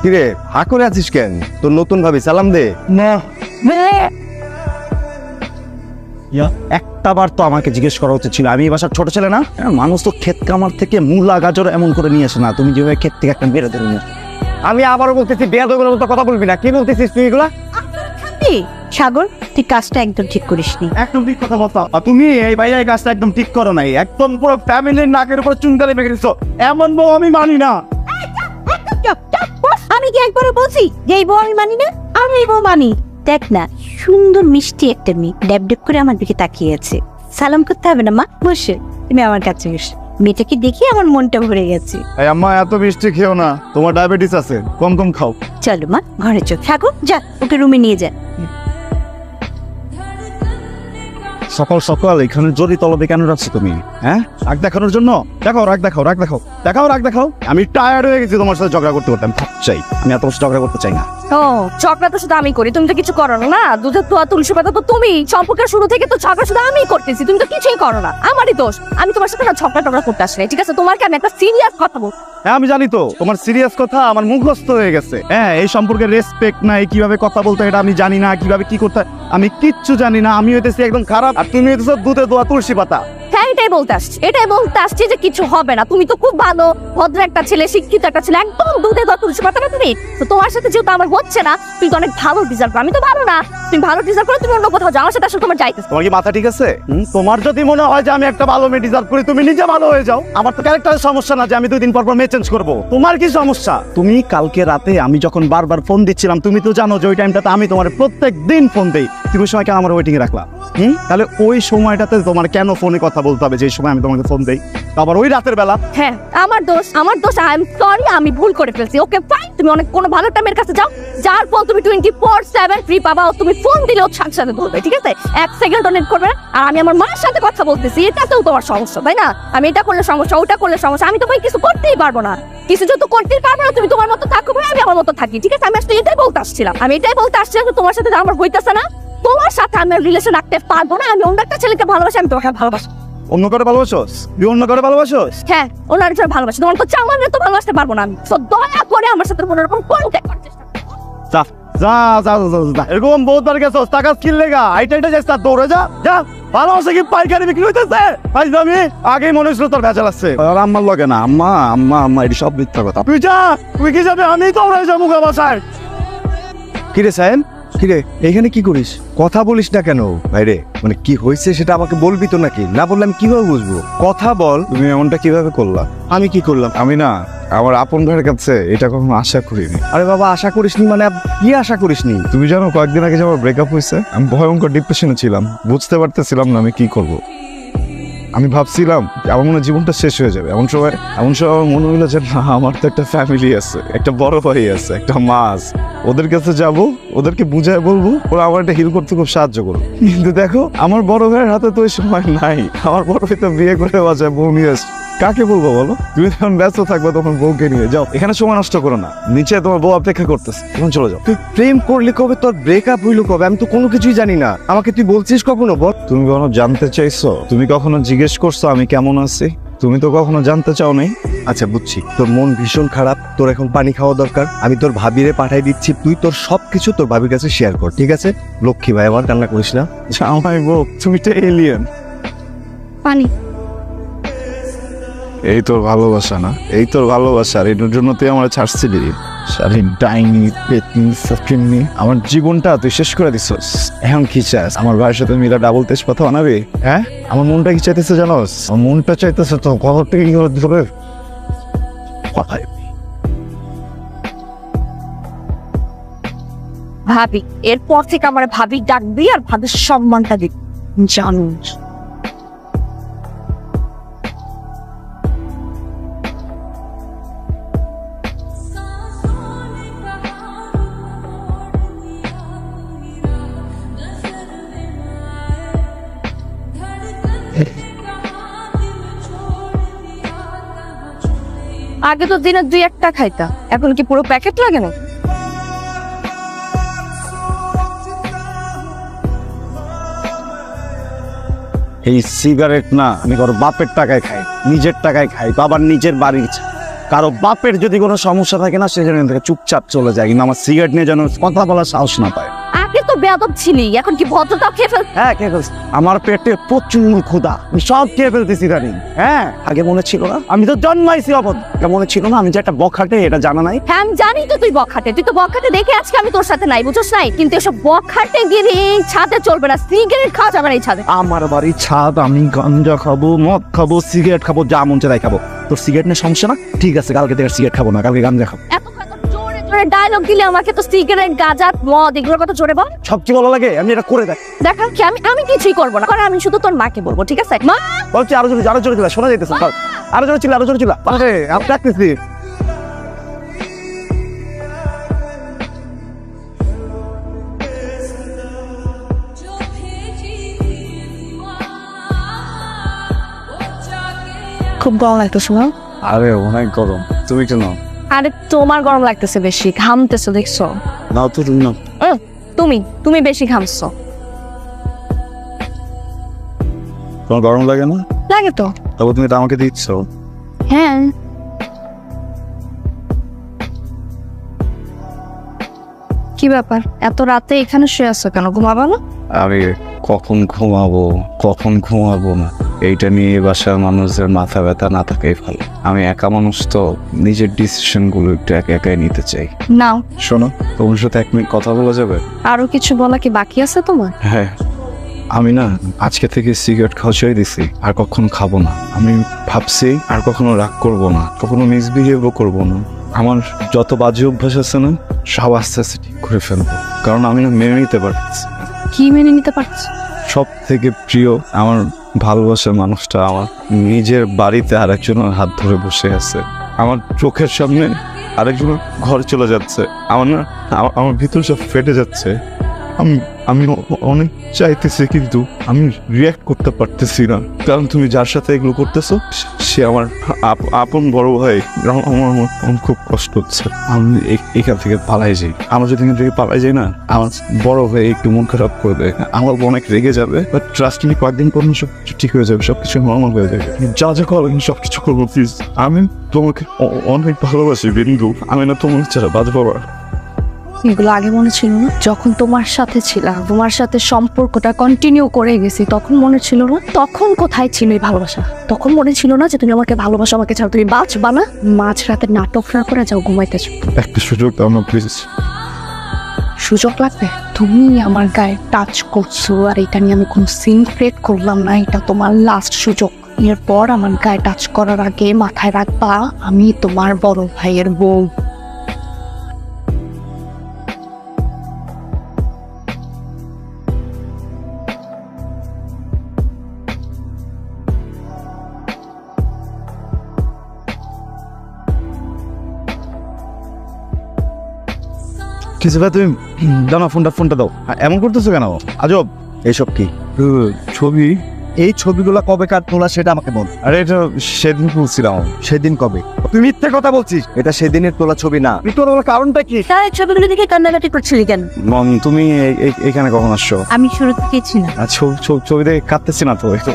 কিরে হা করে আছিস কেন? তোর নতুন ভাবি সালাম দে। না একটা বার তো আমাকে জিজ্ঞেস করা উচিত ছিল, আমি এই বাসার ছোট ছেলে না? মানুষ তো ক্ষেত কামার থেকে মূলা গাজর এমন করে নিয়ে আসে না, তুমি যেভাবে ক্ষেত থেকে একটা বেড়ে ধরে নিয়ে আসো। আমি আবারও বলতেছি বেয়াদবের মতো কথা বলবি না। কি বলতেছিস তুই এগুলা? সাগর, তুই কাজটা একদম ঠিক করিসনি। একদম ঠিক কথা বলতো। তুমি এই ভাইয়া এই কাজটা একদম ঠিক করো নাই, একদম পুরো ফ্যামিলির নাকের উপর চুনকালি মেখে দিচ্ছ। এমন বউ আমি মানি না। আমি কি একবারে বলছি যে এই বউ আমি মানি না? আমি এই বউ মানি। দেখ না, সুন্দর মিষ্টি একটা মেয়ে ড্যাব ড্যাব করে আমার দিকে তাকিয়ে আছে। সালাম করতে হবে না মা, বসে তুমি আমার কাছে বসে। মেয়েটাকে দেখে আমার মনটা ভরে গেছে। এই আম্মা এত মিষ্টি খেও না, তোমার ডায়াবেটিস আছে, কম কম খাও। চলো মা ঘরে চল। সাগর যা, ওকে রুমে নিয়ে যা। সকাল সকাল এখানে জরি তলবে কেন রাখছো তুমি? হ্যাঁ, রাগ দেখানোর জন্য? দেখাও রাগ দেখাও, রাগ দেখাও, দেখাও রাগ দেখাও। আমি টায়ার্ড হয়ে গেছি তোমার সাথে ঝগড়া করতে করতে। আমি থাক চাই, আমি এত ঝগড়া করতে চাই না। ও ঝগড়া তো শুধু আমি করি, তুমি তো কিছু করো না। দুধের তোয়া তুলসী পাতা তো তুমি। সম্পর্কের শুরু থেকে তো ঝগড়া শুধু আমিই করতেছি, তুমি তো কিছুই করো না। আমারই দোষ। আমি তোমার সাথে না ঝগড়া টগড়া করতে আসলে, ঠিক আছে? তোমার কি আমি একটা সিরিয়াস কথা বল। হ্যাঁ আমি জানি তো, তোমার সিরিয়াস কথা আমার মুখস্থ হয়ে গেছে। হ্যাঁ, এই সম্পর্কে রেসপেক্ট নাই, কিভাবে কথা বলতে এটা আমি জানি না, কিভাবে কি করতে আমি কিচ্ছু জানি না। আমি হইতেছি একদম খারাপ, আর তুমি হইতেছো দুধে দোয়া তুলসী পাতা। হ্যাঁ এটাই বলতে আসছি যে কিছু হবে না। তুমি তো খুব ভালো ভদ্র একটা ছেলে, শিক্ষিত একটা ছেলে, একদম দুধে দোয়া তুলসী পাতা না তুমি। তো তোমার সাথে যেহেতু আমার হচ্ছে না, তুমি তো অনেক ভালো ডিজার্ভ করো। আমি তো ভালো না, তুমি ভালো ডিজার্ভ করো, তুমি অন্য কোথাও যাও। আমার সাথে আসলে তোমার যাইতেছে। তোমার কি মাথা ঠিক আছে? তোমার যদি মনে হয় যে আমি একটা ভালো মেয়ে ডিজার্ভ করি, তুমি নিজে ভালো হয়ে যাও। আমার তো ক্যারেক্টারের সমস্যা না যে আমি 2 দিন পর পর মেয়ে চেঞ্জ করবো। তোমার কি সমস্যা? তুমি কালকে রাতে আমি যখন বারবার ফোন দিচ্ছিলাম, তুমি তো জানো যে ওই টাইমটাতে আমি তোমার প্রত্যেক দিন ফোন দেই। তুমি ওই সময় কেন আমার ওয়েটিং এ রাখলা? তাহলে ওই সময়টাতে তোমার কেন ফোনে কথা বলতে হবে যে সময় আমি তোমাকে ফোন দেই, আবার ওই রাতের বেলা? হ্যাঁ আমার দোষ। আই এম সরি, আমি ভুল করে ফেলছি। ওকে ফাইন, তুমি অনেক কোনো ভালো টাইমের কাছে যাও, যার ফোন তুমি 24/7 ফ্রি পাবা। তুমি ফোন দিলেও সাথে সাথে ধরবে, ঠিক আছে? 1 সেকেন্ড নেট করবে না। আর আমি আমার মার সাথে কথা বলতেছি, এটাতেও তোমার সমস্যা, তাই না? আমি এটা করলে সমস্যা, ওটা করলে সমস্যা। আমি তো ভাই কিছু করতেই পারবো না। কিছু যত করতেই পারবো না, তুমি তোমার মতো থাকো ভাই, আমি আমার মতো থাকি, ঠিক আছে? আমি আসলে এটাই বলতে আসছিলাম যে তোমার সাথে আমার হইতেছে না, তোমার সাথে আমি রিলেশন রাখতে পারবো না। আমি অন্য একটা ছেলেকে ভালোবাসি, আমি তোমাকে ভালোবাসি। অন্য করে ভালোবাসোস? তুই অন্য করে ভালোবাসোস? হ্যাঁ, অন্য একটা ভালোবাসি। তোমার তো চাওয়ালে তো ভালোবাসতে পারবো না আমি। তো দয়া করে আমার সাথে কোনো রকম কন্ট্যাক্ট করার চেষ্টা করো। যা যা যা যা, যা। এরকম বহুতবার গেছোস, টাকা স্কিল লেগা আইটা যাস, তার দৌড়ে যা যা। ভালোবাসা কি পাইকারি বিক্রি হইতেছে? আমি আগেই মনে হচ্ছিল তোর ভেজাল আছে। আর আম্মার লগে না, আম্মা আম্মা আম্মা এটি সব মিথ্যা কথা। তুই যা, তুই কি যাবে? আমি তো যাবো মুখে বাসায়। কিরে সায়েন, কিরে এখানে কি করিস? কথা বলিস না কেন ভাইরে? মানে কি হয়েছে সেটা আমাকে বলবি তো নাকি? না বললে আমি কিভাবে বুঝবো? কথা বল। তুমি এমনটা কিভাবে করলা? আমি কি করলাম? আমি না আমার আপন ভাইয়ের কাছে এটা কখনো আশা করিনি। আরে বাবা, আশা করিসনি মানে কি আশা করিসনি? তুমি জানো কয়েকদিন আগে যে আমার ব্রেকআপ হয়েছে, আমি ভয়ঙ্কর ডিপ্রেশনে ছিলাম, বুঝতে পারতেছিলাম না আমি কি করব। আমি ভাবছিলাম আমার মনে হয় জীবনটা শেষ হয়ে যাবে। এমন সময় আমার মনে হলো যে না, আমার তো একটা ফ্যামিলি আছে, একটা বড় ভাই আছে, একটা মা আছে। ওদের কাছে যাব, ওদেরকে বুঝায় বলবো, ওরা আমার একটা হিল করতে খুব সাহায্য করবে। কিন্তু দেখো আমার বড় ভাইয়ের হাতে তো ওই সময় নাই। আমার বড় ভাই তো বিয়ে করে বাসায় বউ নিয়ে আসছে। কাকে বলবো বলো? তুমি যখন ব্যস্ত থাকবে তখন বউকে নিয়ে যাও, এখানে সময় নষ্ট করো না। নিচে তোমার বউ অপেক্ষা করতেছে, তখন চলে যাও। তুই প্রেম করলি কবে? তোর ব্রেকআপ হইলো কবে? আমি তো কোনো কিছুই জানি না। আমাকে তুই বলছিস কখনো? বল। তুমি কখনো জানতে চাইছো? তুমি কখনো জিজ্ঞেস করছো আমি কেমন আছি? তুমি তো কখনো জানতে চাও নাই। আচ্ছা বুঝছি, তোর মন ভীষণ খারাপ, তোর এখন পানি খাওয়া দরকার। আমি তোর ভাবিরে পাঠাই দিচ্ছি, তুই তোর সবকিছু তোর ভাবির কাছে শেয়ার কর, ঠিক আছে? লক্ষ্মী ভাই আমার, কান্না করিস না। জামাই বউ, তুমি তো এলিয়েন। পানি। এই তোর ভালোবাসা না? এই তোর ভালোবাসা, আর এটার জন্য তুই আমার ছাড়ছিলি? শালীন ডাইনি পেতনি ফকিন্নি, আমার জীবনটা তুই শেষ করে দিছস। এখন কি চাস? আমার ভাইয়ের সাথে মিলা ডাবল তেজপাতা বানাবি? হ্যাঁ, আমার মনটা কি চাইতেছে জানোস? আমার মনটা চাইতেছে তো কবর থেকে কি করে ধরে কথাই। ভাবি, এরপর থেকে আমার ভাবি ডাকবি আর ভাবির সম্মানটা দিবি, জানো? আগে তো দিনে 2-1টা খাইতা, এখন কি পুরো প্যাকেট লাগে না? এই সিগারেট না, আমি কারো বাপের টাকায় খাই, নিজের টাকায় খাই, বাবার নিজের বাড়ির কারো বাপের যদি কোনো সমস্যা থাকে না সে যেন এখান থেকে চুপচাপ চলে যায়, কিন্তু আমার সিগারেট নিয়ে যেন কথা বলার সাহস না পায়। আগে তো বেয়াদব ছিলি, এখন কি ভদ্রতাও খেয়ে ফেল? হ্যাঁ, কে বলছে? আমার পেটে প্রচুর ক্ষুধা, আমি সব খেয়ে ফেলতেছি ইদানিং। হ্যাঁ, আগে মনে ছিল না? আমি তো জন্মাইছি অবধ, এটা মনে ছিল না? আমি যে একটা বখাটে এটা জানা নাই? হ্যাঁ আমি জানি তো তুই বখাটে, তুই তো বখাটে দেখে আজকে আমি তোর সাথে নাই, বুঝছস নাই? কিন্তু এসব বখাটে গিরি এই ছাদে চলবে না, সিগারেট খাওয়া যাবে না এই ছাদে। আমার বাড়ির ছাদ, আমি গাঞ্জা খাবো, মদ খাবো, সিগারেট খাবো, যা মন চায় তাই খাবো। তোর সিগারেট নিয়ে সমস্যা না? ঠিক আছে, কালকে থেকে সিগারেট খাবো না, কালকে গাঞ্জা খাবো। এত জোরে জোরে ডায়লগ দিলে আমাকে তো সিগারেট, গাঁজা, মদ এগুলোর কথা জোরে বল। সবচেয়ে ভালো লাগে আমি এটা করে দেখ। দেখা কি আমি কিছুই করবো না, কারণ আমি শুধু তোর মাকে বলবো, ঠিক আছে? মা বলছি আরো জোরে, আরো জোরে চিল্লা, শোনা যাইতেছে। আরো জোরে চিল্লা, আরো জোরে চিল্লা। আরে আমি ডাকতেছি। খুব গরম লাগতেছে না? আরে অনেক গরম, তুমি কেন? আরে তোমার গরম লাগতেছে বেশি, ঘামতেছো দেখছো? নাও তো তুমি নাও। তুমি বেশি ঘামছো। তোমার গরম লাগে না? লাগে তো। তবে তুমি এটা আমাকে দিচ্ছ। হ্যাঁ কি ব্যাপার, এত রাতে এখানে শুয়ে আছো কেন? ঘুমাবা না? আরে কখন ঘুমাবো না এইটা নিয়ে বাসার মানুষদের মাথা ব্যথা না থাকাই ভালো। আমি একা মানুষ তো, নিজের ডিসিশন গুলো একটু একা একাই নিতে চাই। নাও। শোনো, তোমার সাথে 1 মিনিট কথা বলা যাবে? আরো কিছু বলা কি বাকি আছে তোমার? হ্যাঁ, আমি না আজকে থেকে সিগারেট খাওয়া ছেড়ে দিছি, আর কখনো খাবো না। আমি ভাবছি আর কখনো রাগ করব না, কখনো মিসবিহেভও করবো না। আমার যত বাজে অভ্যাস আছে না সব আস্তে আস্তে ঠিক করে ফেলবো, কারণ আমি না মেনে নিতে পারছি। কি মেনে নিতে পারছো? সব থেকে প্রিয় আমার ভালোবাসার মানুষটা আমার নিজের বাড়িতে আরেকজনের হাত ধরে বসে আছে, আমার চোখের সামনে আরেকজনের ঘর চলে যাচ্ছে। আমার ভিতর সব ফেটে যাচ্ছে। আমি অনেক চাইতেছি, কিন্তু আমি রিয়াক্ট করতে পারতেছি না, কারণ তুমি যার সাথে এগুলো করতেছো সে আমার আপন বড় ভাই। আমার খুব কষ্ট হচ্ছে। আমি এখান থেকে পালাই যাই। আমরা যদি এখান থেকে পালাই যাই না, আমার বড় ভাই একটু মন খারাপ করে দেয়, আমার অনেক রেগে যাবে। বাট ট্রাস্ট মি, কয়েকদিন পর সব কিছু ঠিক হয়ে যাবে, সবকিছু নর্মাল হয়ে যাবে। যা যা করো আমি সবকিছু করবো, প্লিজ। আমি তোমাকে অনেক ভালোবাসি বিন্দু, আমি না তোমার ছাড়া বাঁচবো না। এগুলো আগে মনে ছিল না? যখন তোমার সাথে ছিলাম, তোমার সাথে সম্পর্কটা কন্টিনিউ করে গেছি, তখন মনে ছিল না? তখন কোথায় ছিল এই ভালোবাসা? তখন মনে ছিল না যে তুমি আমাকে ভালোবাসো, আমাকে ছাড়া তুমি বাঁচবা না? মাঝরাতে নাটক না করে যাও ঘুমাইতেছো। একটা সুযোগ দাও না প্লিজ। সুযোগ লাগবে? তুমি আমার গায়ে টাচ করছো, আর এটা নিয়ে আমি কোনো সিন ক্রিয়েট করলাম না। এটা তোমার লাস্ট সুযোগ। এরপর আমার গায়ে টাচ করার আগে মাথায় রাখবা আমি তোমার বড় ভাইয়ের বউ। কিছু ভাই, তুমি দাও না ফোনটা দাও। এমন করতেছো কেন? আজব। এইসব কি ছবি? এই ছবিগুলো কবে কার তোলা সেটা আমাকে বল। আরে এটা সেদিন বলছিলাম। সেদিন কবে? তুই মিথ্যে কথা বলছিস, এটা সেদিনের তোলা ছবি না। মিথ্যে বলার কারণটা কি? তার ছবিগুলো দেখে কান্নাকাটি করছিলি কেন? মম, তুমি এখানে কখন আসছো? আমি শুরু থেকে ছিলাম। ছবি দেখে কাঁদতেছি না তো, একটু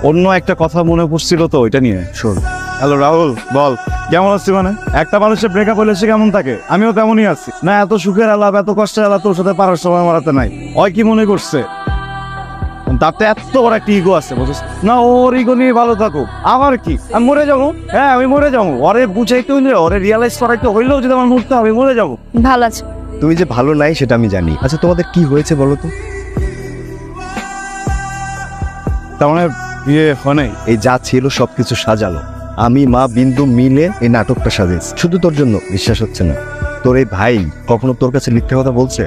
অন্য একটা কথা মনে পড়ছিল তো, ওইটা নিয়ে। শোন, হ্যালো রাহুল, বল কেমন আছিস? মানে একটা মানুষের ব্রেকআপ হলে সে কেমন থাকে, আমিও তেমনই আছি। না এত সুখের আলাপ, এত কষ্টের আলাপ তোর সাথে পারার সময় মারাতে নাই। ওই কি মনে করছে তার তো এত বড় একটা ইগো আছে, বুঝছিস না? ওর ইগো নিয়ে ভালো থাকুক, আমার কি? আমি মরে যাবো। হ্যাঁ আমি মরে যাবো। ওরে বুঝাইতে হইলে, ওরে রিয়ালাইজ করাইতে হইলেও যদি আমার মরতে হবে, মরে যাবো। ভালো আছে। তুমি যে ভালো নাই সেটা আমি জানি। আচ্ছা তোমাদের কি হয়েছে বলো তো? তার মানে হয় নাই? এই যা ছিল সবকিছু সাজালো, আমি মা বিন্দু মিলে এই নাটকটা সাজিয়েছি শুধু তোর জন্য। বিশ্বাস হচ্ছে না? তোর এই ভাই কখনো তোর কাছে মিথ্যে কথা বলছে?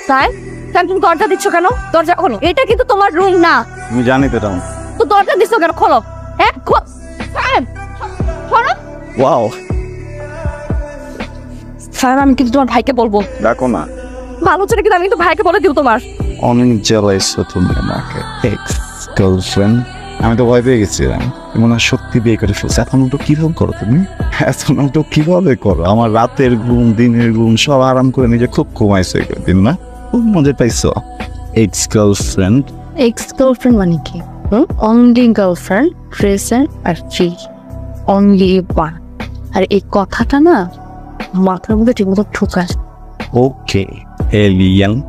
স্যার, তুমি দরজা দিচ্ছ কেন? দরজা খোলো। এটা কিন্তু তোমার রুম না। তুমি জানি তো এটা। তো দরজা দিচ্ছ কেন? খোলো। হ্যাঁ ওয়াও। স্যার আমি কিন্তু তোমার ভাইকে বলবো। দেখো না, ভালো ছেলে কিন্তু আমি কিন্তু ভাইকে বলে দিব তোমার। অনেক জেলাইস তুমি আমাকে। এক্স গার্লফ্রেন্ড, আমি তো ভয় পেয়ে গেছিলাম মনে হয় সত্যি বিয়ে করে ফেলছে। এখন তো কিভাবে করো তুমি? এখন তো কিভাবে করো? আমার রাতের ঘুম, দিনের ঘুম সব আরাম করে নিজে খুব ঘুমাইছে দিন না? খুব মজা পাইছো। Ex girlfriend? এক্স গার্লফ্রেন্ড মানে কি? অনলি গার্লফ্রেন্ড প্রেজেন্ট আর ফ্রি অনলি ওয়ান। আর এই কথাটা না মাথার মধ্যে ঠিকমতো ঢোকায়। ওকে এলিয়ান